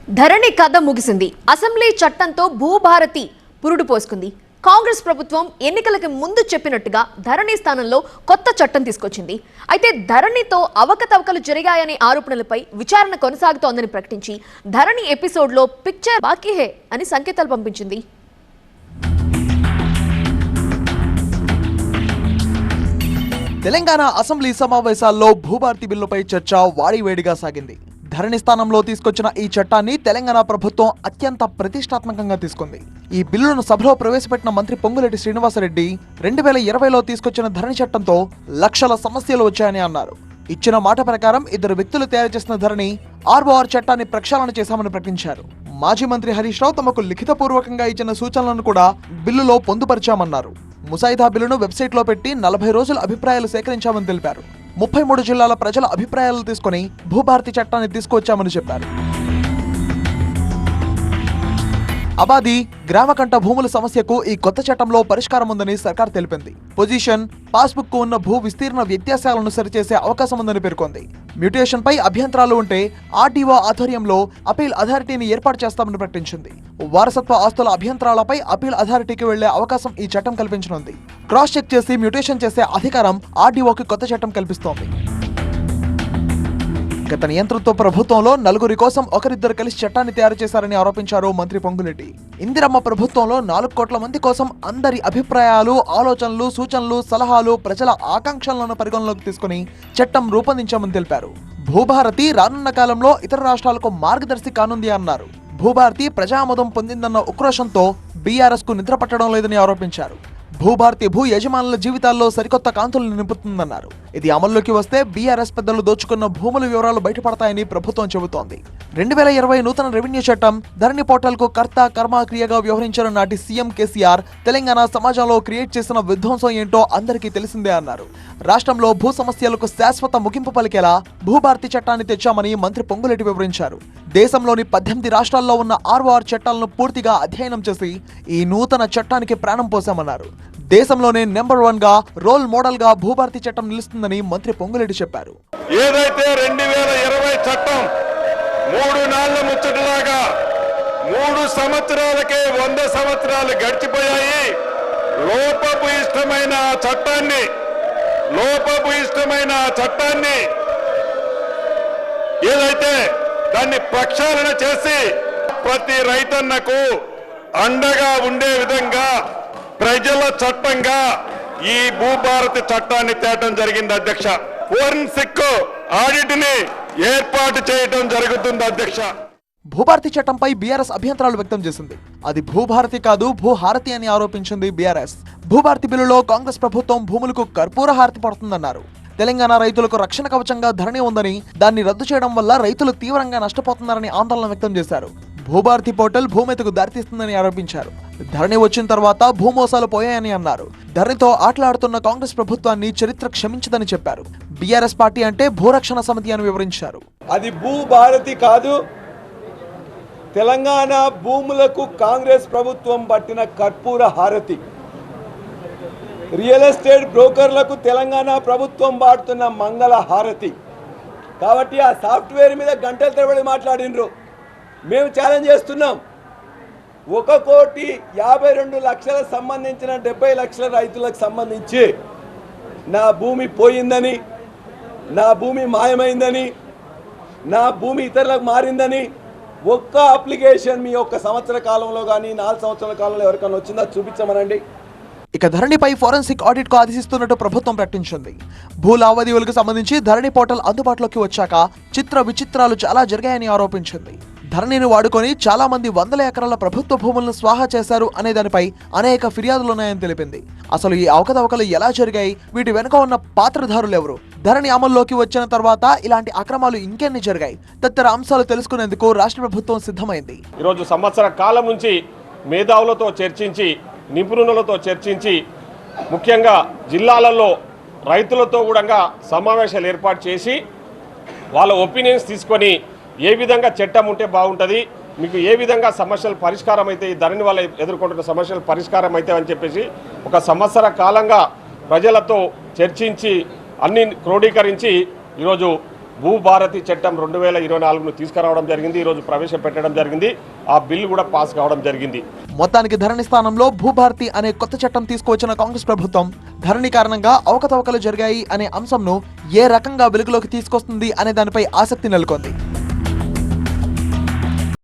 ధరణి కథ ముగిసింది. అసెంబ్లీ చట్టంతో భూభారతి పురుడు పోసుకుంది. కాంగ్రెస్ ప్రభుత్వం ఎన్నికలకు ముందు చెప్పినట్టుగా ధరణి స్థానంలో కొత్త చట్టం తీసుకొచ్చింది. అయితే ధరణితో అవకతవకలు జరిగాయనే ఆరోపణలపై విచారణ కొనసాగుతోందని ప్రకటించి ధరణి ఎపిసోడ్లో పిక్చర్ బాకీ హే అని సంకేతాలు పంపించింది. తెలంగాణ అసెంబ్లీ సమావేశాల్లో భూభారతి బిల్లుపై చర్చ వాడివేడిగా సాగింది. ధరణి స్థానంలో తీసుకొచ్చిన ఈ చట్టాన్ని తెలంగాణ ప్రభుత్వం అత్యంత ప్రతిష్టాత్మకంగా తీసుకుంది. ఈ బిల్లును సభలో ప్రవేశపెట్టిన మంత్రి పొంగులేటి శ్రీనివాసరెడ్డి 2020లో తీసుకొచ్చిన ధరణి చట్టంతో లక్షల సమస్యలు వచ్చాయని అన్నారు. ఇచ్చిన మాట ప్రకారం ఇద్దరు వ్యక్తులు తయారు చేసిన ధరణి ఆర్ఓఆర్ చట్టాన్ని ప్రక్షాళన చేశామని ప్రకటించారు. మాజీ మంత్రి హరీష్ రావు తమకు లిఖితపూర్వకంగా ఇచ్చిన సూచనలను కూడా బిల్లులో పొందుపరిచామన్నారు. ముసాయిదా బిల్లును వెబ్సైట్లో పెట్టి 40 రోజుల అభిప్రాయాలు సేకరించామని తెలిపారు. 33 జిల్లాల ప్రజల అభిప్రాయాలు తీసుకుని భూభారతి చట్టాన్ని తీసుకొచ్చామని చెప్పారు. అబాది గ్రామకంట భూముల సమస్యకు ఈ కొత్త చట్టంలో పరిష్కారం ఉందని సర్కార్ తెలిపింది. పొజిషన్, పాస్బుక్ కు ఉన్న భూ విస్తీర్ణ వ్యత్యాసాలను సరిచేసే అవకాశం ఉందని పేర్కొంది. మ్యూటేషన్ పై అభ్యంతరాలు ఉంటే ఆర్డీఓ ఆధ్వర్యంలో అపీల్ అథారిటీని ఏర్పాటు చేస్తామని ప్రకటించింది. వారసత్వ ఆస్తుల అభ్యంతరాలపై అపీల్ అథారిటీకి వెళ్లే అవకాశం ఈ చట్టం కల్పించనుంది. క్రాస్ చెక్ చేసి మ్యూటేషన్ చేసే అధికారం ఆర్డీఓకి కొత్త చట్టం కల్పిస్తోంది. గత నియంతృత్వ ప్రభుత్వంలో నలుగురి కోసం ఒకరిద్దరు కలిసి చట్టాన్ని తయారు చేశారని ఆరోపించారు మంత్రి పొంగులేటి. ఇందిరమ్మ ప్రభుత్వంలో 4 కోట్ల మంది కోసం అందరి అభిప్రాయాలు, ఆలోచనలు, సూచనలు, సలహాలు, ప్రజల ఆకాంక్షలను పరిగణలోకి తీసుకుని చట్టం రూపొందించామని తెలిపారు. భూభారతి రానున్న కాలంలో ఇతర రాష్ట్రాలకు మార్గదర్శి కానుంది అన్నారు. భూభారతి ప్రజామోదం పొందిందన్న ఉక్రోషంతో బీఆర్ఎస్ కు నిద్ర పట్టడం లేదని ఆరోపించారు. భూభారతి భూ యజమానుల జీవితాల్లో సరికొత్త కాంతులు నింపుతుందన్నారు. ఇది అమల్లోకి వస్తే బీఆర్ఎస్ పెద్దలు దోచుకున్న భూముల వివరాలు బయటపడతాయని ప్రభుత్వం చెబుతోంది. 2020 నూతన రెవెన్యూ చట్టం ధరణి పోర్టల్ కు కర్త కర్మ క్రియగా వ్యవహరించిన నాటి సీఎం కేసీఆర్ తెలంగాణ సమాజంలో క్రియేట్ చేసిన విధ్వంసం ఏంటో అందరికీ తెలిసిందే అన్నారు. రాష్ట్రంలో భూ సమస్యలకు శాశ్వత ముగింపు పలికేలా భూభారతి చట్టాన్ని తెచ్చామని మంత్రి పొంగులేటి వివరించారు. దేశంలోని 18 రాష్ట్రాల్లో ఉన్న ఆర్ఓఆర్ చట్టాలను పూర్తిగా అధ్యయనం చేసి ఈ నూతన చట్టానికి ప్రాణం పోశామన్నారు. దేశంలోనే నెంబర్ 1 గా రోల్ మోడల్ గా భూభారతి చట్టం నిలుస్తుందని మంత్రి పొంగులేటి చెప్పారు. ఏదైతే 2020 చట్టం 3 నాళ్ల ముచ్చటలాగా 3 సంవత్సరాలకే 100 సంవత్సరాలు గడిచిపోయాయి. లోపపు ఇష్టమైన చట్టాన్ని ఏదైతే దాన్ని ప్రక్షాళన చేసి ప్రతి రైతన్నకు అండగా ఉండే విధంగా ప్రజల చట్టంగా ఈ భూభారతి చట్టాన్ని తేవడం జరిగింది అధ్యక్ష. ఫోరెన్సిక్ ఆడిట్ ని ఏర్పాటు చేయడం జరుగుతుంది అధ్యక్ష. భూభారతి చట్టంపై బీఆర్ఎస్ అభ్యంతరాలు వ్యక్తం చేసింది. అది భూభారతి కాదు భూహారతి అని ఆరోపించింది బీఆర్ఎస్. భూభారతి బిల్లులో కాంగ్రెస్ ప్రభుత్వం భూములకు కర్పూర హారతి పడుతుందన్నారు. తెలంగాణ రైతులకు రక్షణ కవచంగా ధరణి ఉందని, దాన్ని రద్దు చేయడం వల్ల రైతులు తీవ్రంగా నష్టపోతున్నారని ఆందోళన వ్యక్తం చేశారు. భూభారతి పోర్టల్ భూమితకు దారితీస్తుందని ఆరోపించారు. ధరణి వచ్చిన తర్వాత భూమోసాలు పోయాయని అన్నారు. ధరణితో ఆటలాడుతున్న కాంగ్రెస్ ప్రభుత్వాన్ని చరిత్ర క్షమించదని చెప్పారు. బీఆర్ఎస్ పార్టీ అంటే భూరక్షణ సమితి అని వివరించారు. అది భూభారతి కాదు, తెలంగాణ భూములకు కాంగ్రెస్ ప్రభుత్వం పట్టిన కర్పూర హారతి. రియల్ ఎస్టేట్ బ్రోకర్లకు తెలంగాణ ప్రభుత్వం వాడుతున్న మంగళ హారతి. కాబట్టి ఆ సాఫ్ట్వేర్ మీద గంటల తరబడి మాట్లాడినరు. మేము ఛాలెంజ్ చేస్తున్నాం. 1,52,00,000 సంబంధించిన 70 లక్షల రైతులకు సంబంధించి నా భూమి పోయిందని, నా భూమి మాయమైందని, నా భూమి ఇతరులకు మారిందని ఒక్క అప్లికేషన్ మీ 1 సంవత్సర కాలంలో కానీ 4 సంవత్సరాల కాలంలో ఎవరికైనా వచ్చిందా చూపించమనండి. ఇక ధరణిపై ఫోరెన్సిక్ ఆడిట్ కు ఆదేశిస్తున్నట్టు ప్రభుత్వం ప్రకటించింది. భూ లావాదేవీలకు సంబంధించి ధరణి పోర్టల్ అందుబాటులోకి వచ్చాక చిత్ర విచిత్రాలు చాలా జరిగాయని ఆరోపించింది. ధరణిని వాడుకొని చాలా మంది 100 ఎకరాల ప్రభుత్వ భూములను స్వాహా చేశారు అనే దానిపై అనేక ఫిర్యాదులున్నాయని తెలిపింది. అసలు ఈ అవకతవకలు ఎలా జరిగాయి, వీటి వెనుక ఉన్న పాత్రధారులు ఎవరు, ధరణి అమల్లోకి వచ్చిన తర్వాత ఇలాంటి అక్రమాలు ఇంకెన్ని జరిగాయి తదితర అంశాలు తెలుసుకునేందుకు రాష్ట్ర ప్రభుత్వం సిద్ధమైంది. ఈరోజు సంవత్సర కాలం నుంచి మేధావులతో చర్చించి, నిపుణులతో చర్చించి, ముఖ్యంగా జిల్లాలలో రైతులతో కూడా సమావేశాలు ఏర్పాటు చేసి వాళ్ళ ఒపీనియన్స్ తీసుకొని ఏ విధంగా చట్టం ఉంటే బాగుంటుంది, మీకు ఏ విధంగా సమస్యలు పరిష్కారం అయితే, ఈ ధరణి వల్ల ఎదుర్కొంటున్న సమస్యలు పరిష్కారం అయితే అని చెప్పేసి 1 సంవత్సర కాలంగా ప్రజలతో చర్చించి అన్ని క్రోడీకరించి ఈరోజు భూభారతి చట్టం 2024ను తీసుకురావడం జరిగింది. ఈరోజు ప్రవేశపెట్టడం జరిగింది. ఆ బిల్లు కూడా పాస్ కావడం జరిగింది. మొత్తానికి ధరణి స్థానంలో భూభారతి అనే కొత్త చట్టం తీసుకువచ్చిన కాంగ్రెస్ ప్రభుత్వం ధరణి కారణంగా అవకతవకలు జరిగాయి అనే అంశంను ఏ రకంగా వెలుగులోకి తీసుకొస్తుంది అనే దానిపై ఆసక్తి నెలకొంది.